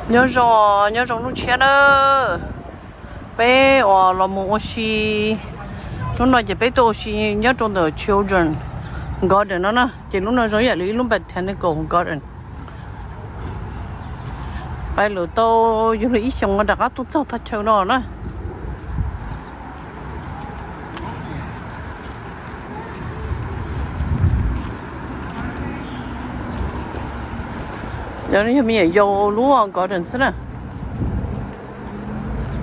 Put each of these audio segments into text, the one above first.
nhớ rong nó chết đó bé ở là một xí chúng nó chỉ bé tôi xí nhớ trong the children garden đó nè chỉ lúc nào rồi vậy lúc Botanical Garden bây giờ tôi dùng ít xong rồi đặt các tút sau thật chơi nó nè giờ này mình vô luôn garden nè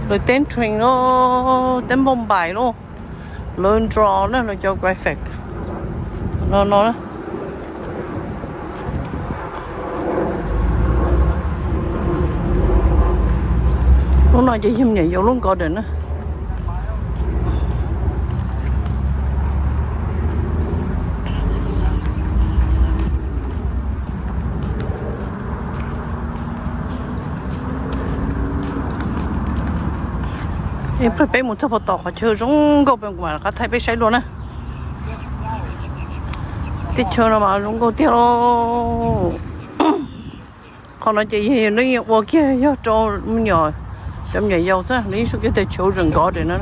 rồi tên train nó tên bom bài luôn lên draw nó là cho graphic nó lúc nào chỉ nhảy vô luôn garden á em phải bé một chút bột tỏi chơi rong gạo bên ngoài là thay bé say luôn á tít chơi nó mà rong gạo tiêu còn nó chỉ hiện nó nhiều kia do cho nhỏ trong nhà giàu sao lý số cái tay chiếu rừng có để nó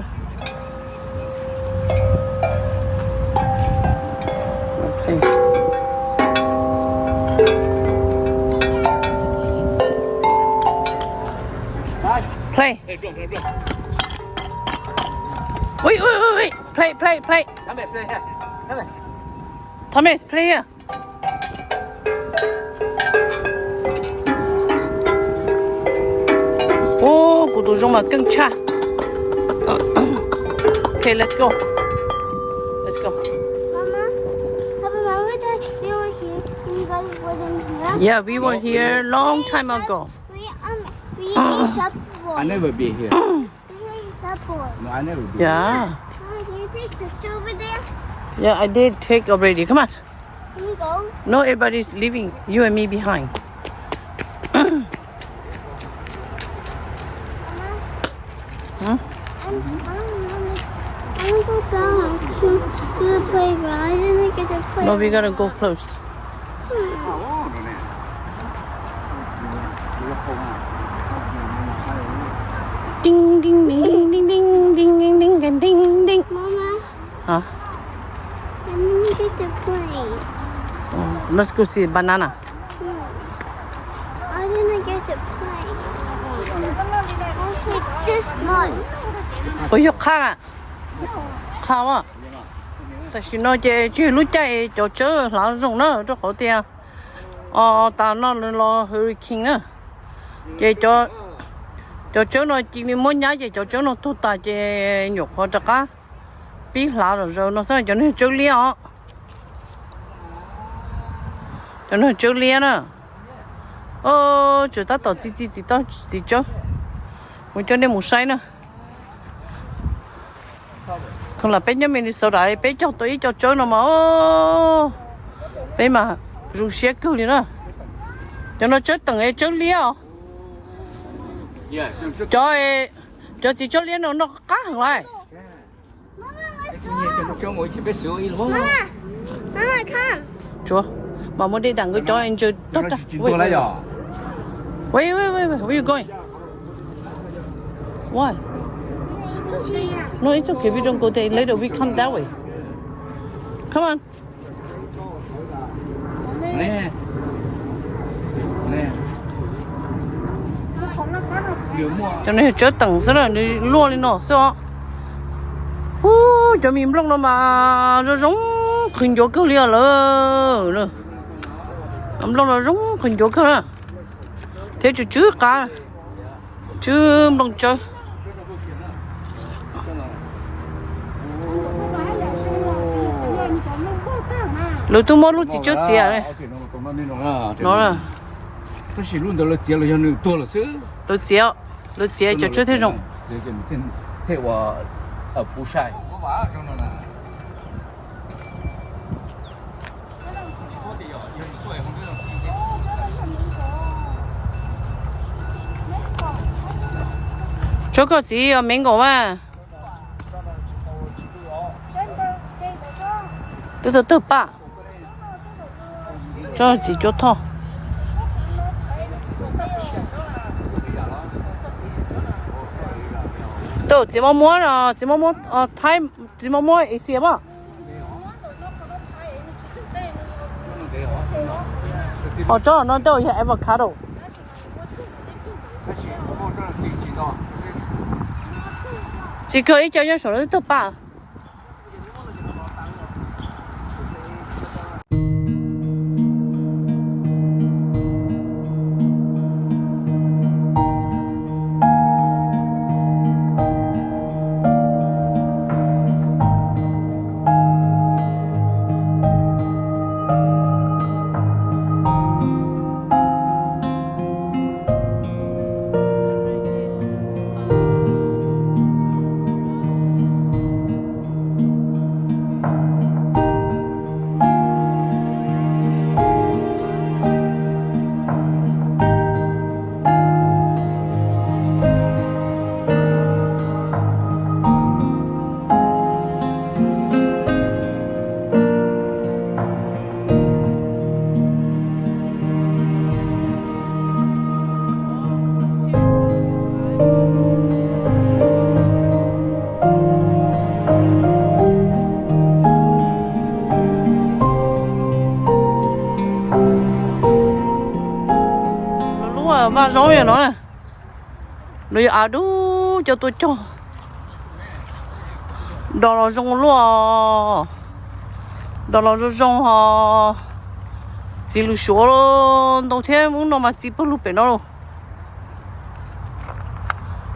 play wait play Thomas play here ô cụ đồ rong mà cưng cha okay let's go yeah we were here long time ago I never be here. No, I never be. Yeah. Can you take picture over there? Yeah, I did take already. Come on. Can we go? No, everybody's leaving. You and me behind. Mama? Huh? I want to go down to the playground. I didn't get to play. No, we gotta go close. Ding ding ding ding ding ding ding ding ding ding ding ding. Mama, Huh? I didn't get to play. Let's go see banana. No. I didn't get to play. I'll take this one. Ôi giời khá khá à. Tại vì nó chỉ lúc chạy cho chớ là rồng nó rất khó tiền. Ta nó lo hurricane nữa. Chỉ cho chớ nó chỉ đi muốn nhá cho chớ nó tốt ta chỉ nhục họ chắc á. Biết là rồi nó sẽ cho nó chớ lia. Cho nó chớ lia nữa. Chúng ta tao chỉ tao chỉ chớ. Muốn cho nên một sai nữa. Không là bé nhóm mình đi sau đấy bé cho tôi cho chớ nó mà bé mà rủ xe cứu đi nữa cho nó chết từng ấy chớ lia cho chỉ chớ lia nó cá hàng lại Mama, let's go. Mama, come. chúa mà muốn đi đằng cái chó anh chơi tốt ra wait where you going why no it's okay we don't go there later we come that way come on Nè. cho nên chớ tầng sẽ là đi lua lên nó sao cho mình lúc nó mà nó giống khinh chỗ cứu lia nữa lúc nó giống khinh chỗ cứu nữa thế chứ trước cả chứ không chơi lúc tôi mua lúc chỉ chơi chè này nó là cái gì luôn đó là chè là nhiều to là chứ lúc chè cho chơi thế rộng thếว่า不晒这个只有苹果嘛对吧这几脚套 Đâu chỉ mong muốn là chỉ mong muốn Thái chỉ mong muốn ý xí mà. Họ cho nó đâu là avocado. Chỉ có ý cho nhân số nó tốt ba. Và rồi rồi nó này rồi à đu cho tôi cho đó là rong luôn đó là rong họ chỉ lu số lo đầu tiên muốn nó mà chỉ bắt lu bên nó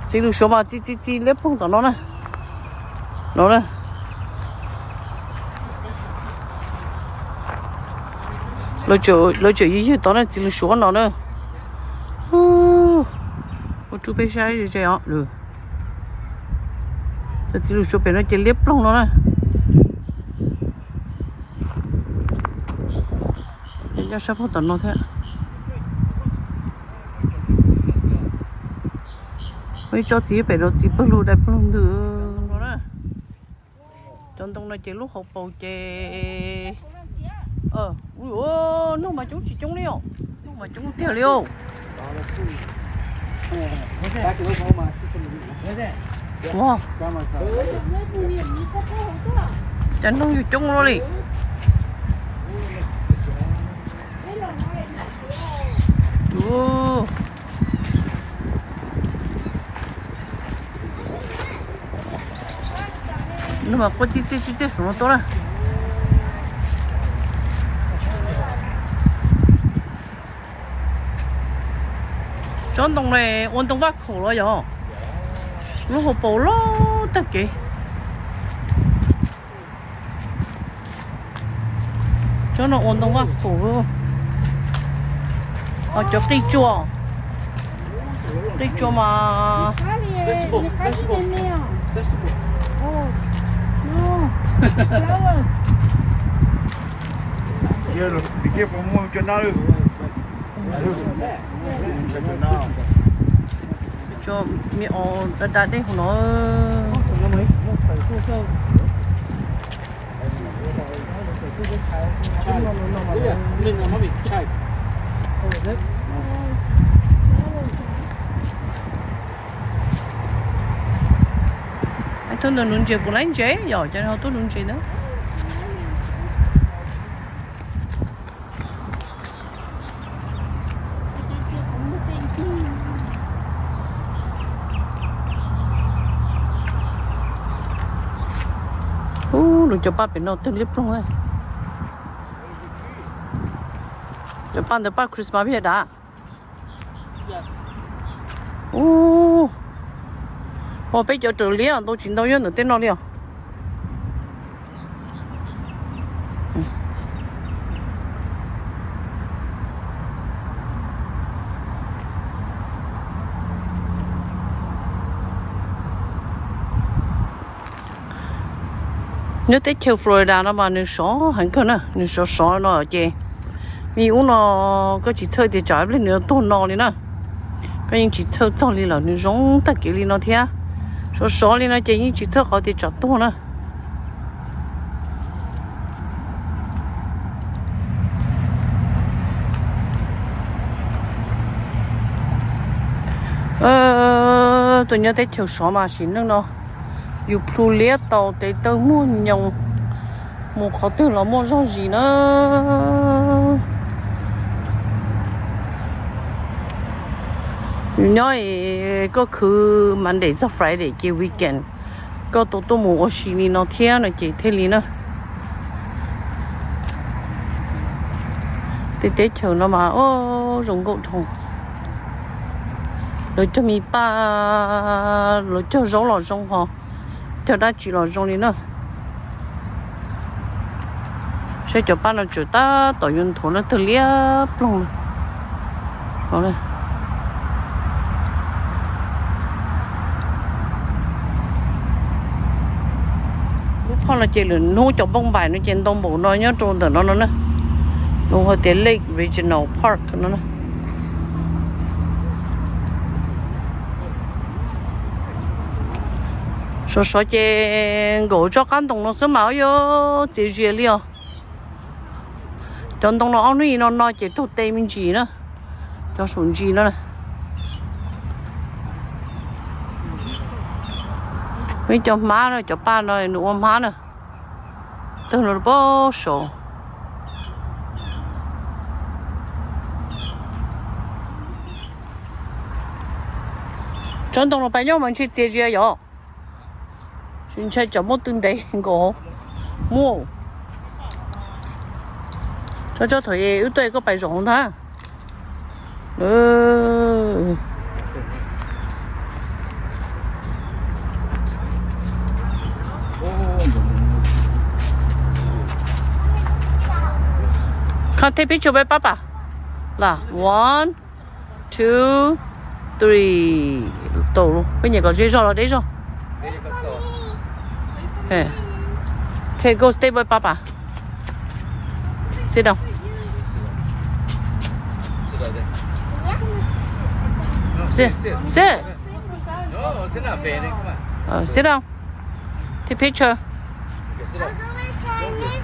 chỉ lu số mà chỉ lấy phong tao nó này lo chờ gì tao này chỉ lu số nó nữa. Một chút bé sai rồi ạ, được. Cho chị lúc bên nó chỉ liếp lông nó này. Để cho sắp hút tận nó thế. Mới cho chị bên nó chỉ bắt luôn đẹp luôn được nó này. Trong tông nó chỉ lúc hộp bầu chè. Ui ôi, nó mà chúng chỉ chúng liêu, nó mà chúng tiêu liêu. Wow. Chẳng đông gì chung luôn đi. Nhưng mà có chi số tốt à. Trong đồng này vận động vác khổ rồi giờ, nó hộp bầu lo tất cả, cho nó vận động vác khổ luôn, cho cây chua mà, Be careful, move your nose. Cho mi đặt đây của nó anh thương là nướng chè của anh chế rồi cho nên tôi nướng chè nữa. Được cho ba bên nó tương liếp luôn rồi. Cho ban được ba Christmas biết đã. Họ bây giờ trở liền, tôi chuyển đâu yên ở tên nó liền. Nếu tới theo Florida nó mà nước sổ hẳn cơ nè, nước sổ nó ở chè, vì uống nó có chỉ chơi để trả lên nữa tôn nó đi nè, có những chỉ chơi cho đi là nước giống tất cả đi nó thế, sổ đi nó chè những chỉ chơi họ để trả tôn nè. tôi nhớ tới chiều số mà xin nữa nó yêu plu liệt tàu tới tôi mua nhung mua khó từ là mua rau gì nữa nhớ có cứ Monday to Friday cái weekend có tôi mua xin nó thiên nó chỉ thế lý nữa tới chiều nó mà rồng gỗ thùng rồi cho mi ba rồi cho rau lò rong họ cho đã chỉ lò rong đi nữa sẽ cho ba nó chủ ta tổ yun thổ nó từ liếp luôn đó này lúc họ là chỉ là nuôi cho bông vải nó trên đông bộ nó nhớ trôn từ nó nữa nuôi họ tiến Lake Regional Park nó nữa số chế gỗ cho căn đồng nó sớm máu yo chế dễ liao trong đồng nó ăn đi nó nói chế chút tây mình chỉ nữa cho xuống chỉ nữa này mấy cho má rồi cho ba rồi nụ má nữa từ nó bao số trong đồng nó bây giờ mình去解决哟现在怎么蹲地我摸这腿又对个白种它看 take picture 呗爸爸là 1 2 3 tổ luôn bây giờ có dễ rồi đấy rồi Hey. Okay, go stay with Papa. Sit down. Sit. Sit. No, sit up, baby. Come on. Sit down. Take picture.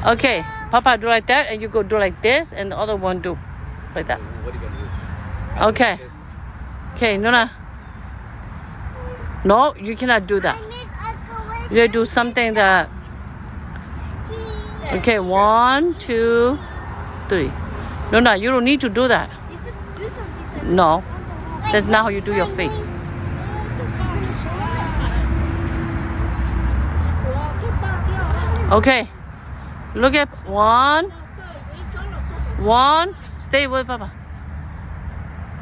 Okay, Papa do like that, and you go do like this, and the other one do like that. What are you gonna do? Okay. Okay, Nuna. No, you cannot do that. You gotta do something that. Okay, 1, 2, 3. No, you don't need to do that. No, that's not how you do your face. Okay, look at 1. Stay with Papa.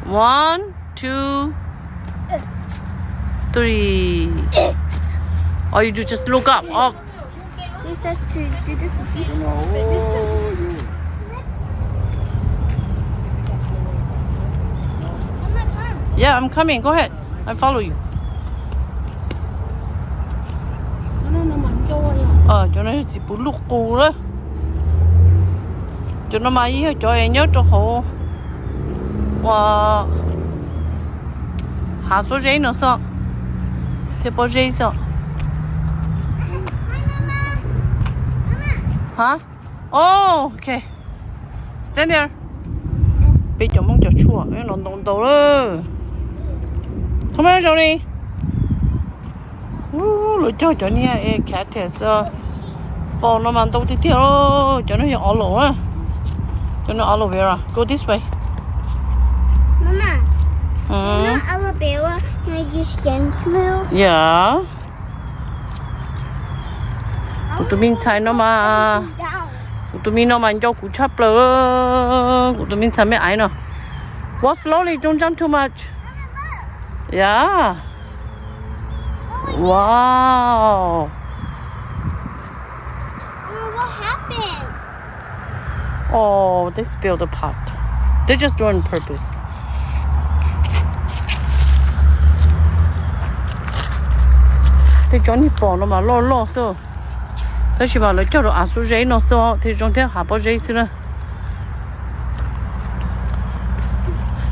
1, 2, 3. Or you do just look up. Oh. Yeah, I'm coming. Go ahead. I follow you. Cho nó chỉ bút lục cù đó. Cho nó máy cho em nhớ cho họ. Và hạ số giấy nữa sao? Thế bao giấy sao? Huh? Oh, okay. Stand there. Bây giờ mong cho chua, nó đông đầu rồi. Come on, Johnny. Lựa cho nha, cat test. Bỏ nó mang đâu thì theo, cho nó hiểu aloe á. Cho nó aloe vera. Go this way. Mama. Not aloe vera. Can I do skin smooth? Yeah. Tụi mình xài nó mà tụi mình nó mà cho củ chắp lơ tụi mình xài mấy ai nữa walk slowly don't jump too much yeah wow What happened? oh they spilled the pot they just do it on purpose they Johnny bỏ nó mà lo sao tôi chỉ bảo là cho nó ăn số giấy nó sao thì trong thế hạ bao giấy xí nữa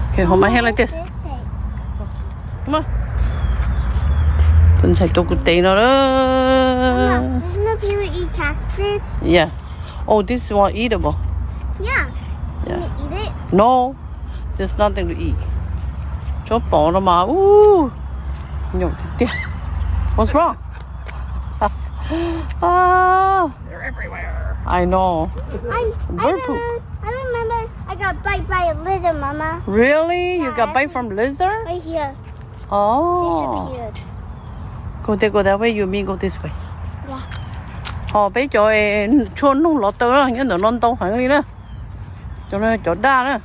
okay hold my hand like this come on tuần sai tôi cũng tay nó đó Mama, isn't it you eat cabbage? yeah oh this is one eatable Yeah. yeah Can you eat it? no there's nothing to eat cho bỏ nó mà nhổ thịt. What's wrong? They're everywhere. I know. Bird poop. I remember I got bite by a lizard, Mama. Really? You got bite from lizard? Right here. Oh. Disappeared. Go that way. You mean go this way? Yeah. Bây giờ chôn nung lọt tơ đó, nhưng nó non tàu hẳn đi nữa. Cho nên cho đa nữa.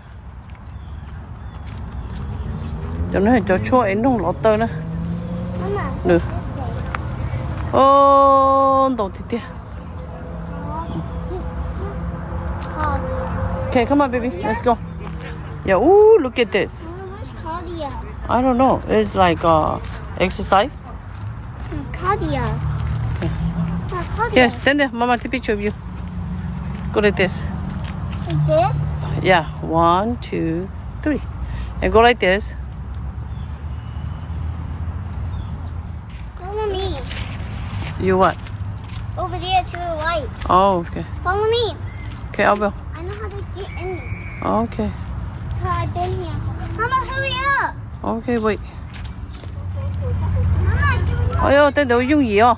Cho nên cho chua nung lọt tơ nữa. Mama. Được. Đầu tiên. Okay, come on, baby. Let's go. Yeah. Ooh, look at this. What's cardia? I don't know. It's like exercise. Cardia. Yeah, stand there. Mama, take a picture of you. Go like this. Like this? Yeah. 1, 2, 3. And go like this. Follow me. You what? Over there to the right. Oh, okay. Follow me. Okay, I will. I know how to get in there. Okay. Cause I've been here. Mama, hurry up. Okay, wait. Mama, Ôi ôi, tên đồ dùng gì à?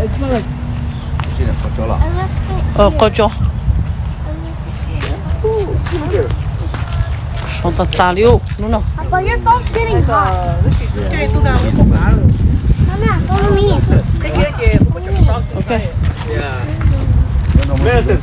It's not like. See that? What's all up? I left it. Có cho. Không ta tà liu, đúng không? But your phone's getting hot. Mama, follow me. Okay. Yeah. Where's it?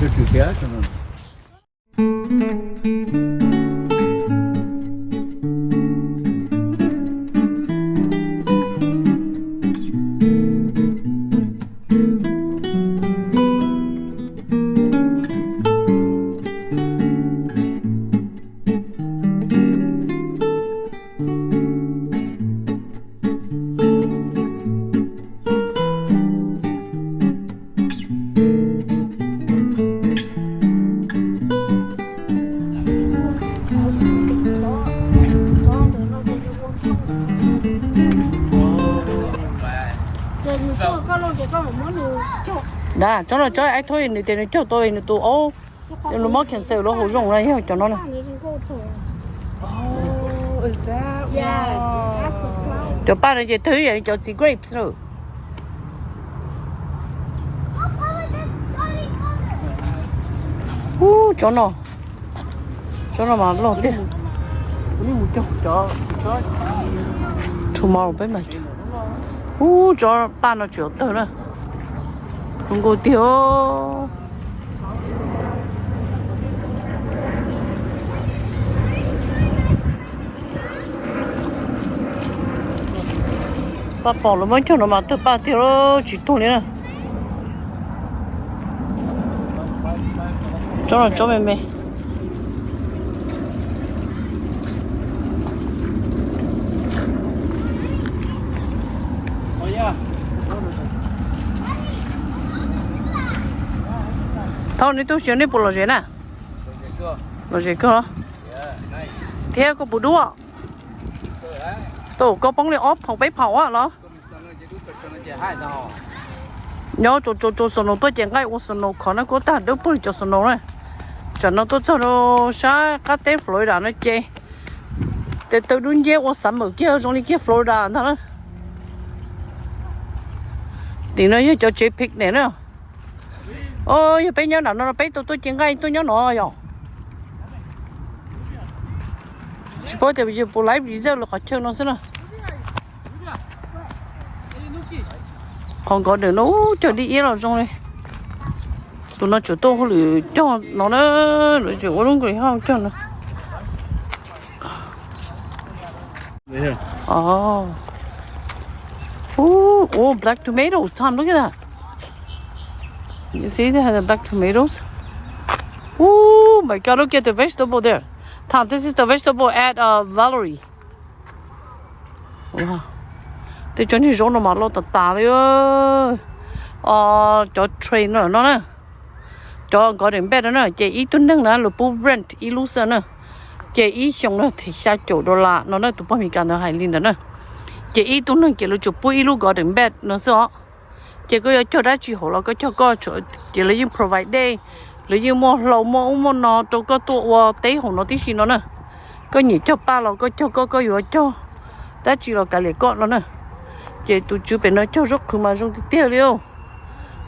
Đã, cho nó chơi ai thôi, người tiền cho tôi người tụ ô, nó mất cancel nó hổ rộng này hết cho nó này. Oh, is that? Yes, that's a flower. Cho ba này thứ vậy cho chỉ grapes rồi. Cho nó mà lo tiền. Tomorrow bên mà. Cho ba nó chịu tới nữa. Không có tiêu. Ba bỏ nó mới cho nó mà từ ba tiêu chỉ tung lên. Cho mẹ. Thôi nếu tôi xuyên đi bộ lò dễ nè. Lò dễ cơ hả? Thế có bù đua. Tổ có bóng lên ốp không bếp hậu á nó. Nhớ chỗ sổ nổ tôi chẳng ngay ô sổ nổ khó nó có ta đỡ bố cho sổ nổ này. Cho nó tôi cho nó xa các tế Florida nó chê. Để tôi đúng dễ ô sẵn mở kia trong đi kia Florida thằng đó. Thì nó như cho chế pick này nữa. Ôi, bây giờ nó bây tôi chẳng ngay tôi nhớ nó rồi. Chỉ bảo thì bây giờ bố lái bây giờ là khó chơi nó xem nào. Còn có được nó cho đi yên rồi trong này. Tụi nó chủ tô lử cho nó nữa chủ có đúng rồi không cho nó. Oh, black tomatoes. Tom, look at that. You see they have the black tomatoes? Oh my God, look at the vegetable there. Tom, this is the vegetable at Valerie. Wow. They cho như rau nó mà lo tà đấy ơi. Cho train nữa nó nè. Cho có điểm bé đó nè, chị ý tuân nâng nè, lục bù brand, ý lú sơn nè. Chị ý xong nè, thì xa chỗ đó là, nó nè, tụi bọn mình càng nó hài linh đó nè. Chị ý tuân nâng chị lục chụp bù ý lú có điểm bé, nó sợ. chỉ có cho đã chỉ hộ là có cho có chỗ chỉ là những provide đây lấy những mua lẩu mua nó cho có tụ tế hộ nó tí xí nó nè có nhỉ cho ba là có cho có yếu cho đã chỉ là cả lệ con nó nè chỉ tụi chú bên nó cho rất cứ mà dùng tiền liêu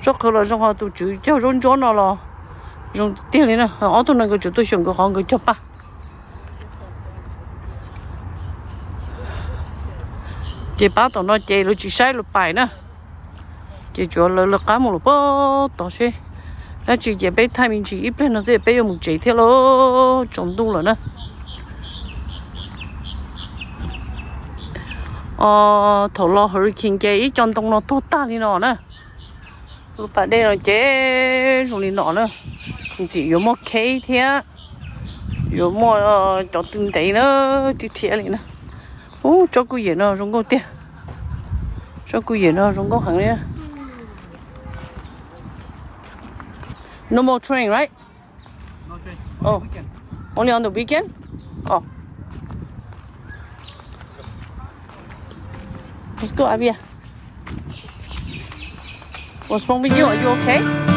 rất cứ là dùng họ tụi chú cho dùng cho nó là dùng tiền liêu nè ở tụi nó cái chú tôi dùng cái họ cái cho ba chỉ bảo tụi nó chỉ nó chỉ sai lúc bài nè chỉ cho là cá một lúc bao tao sẽ nó chỉ bé thay mình chỉ ít bên nó sẽ bé một chỉ theo lo trồng tu rồi nè thầu lo hurricane cái trong đông nó tốt ta đi nọ nè lúc bạn đây là chế dùng đi nọ nè chỉ có một cái thế có một cho từng đấy nữa thì thiệt này nè cho cô gì nó dùng cô tiền cho cô gì nó dùng cô hàng này no more train right No train. oh only on the weekend oh let's go Abia what's wrong with you are you okay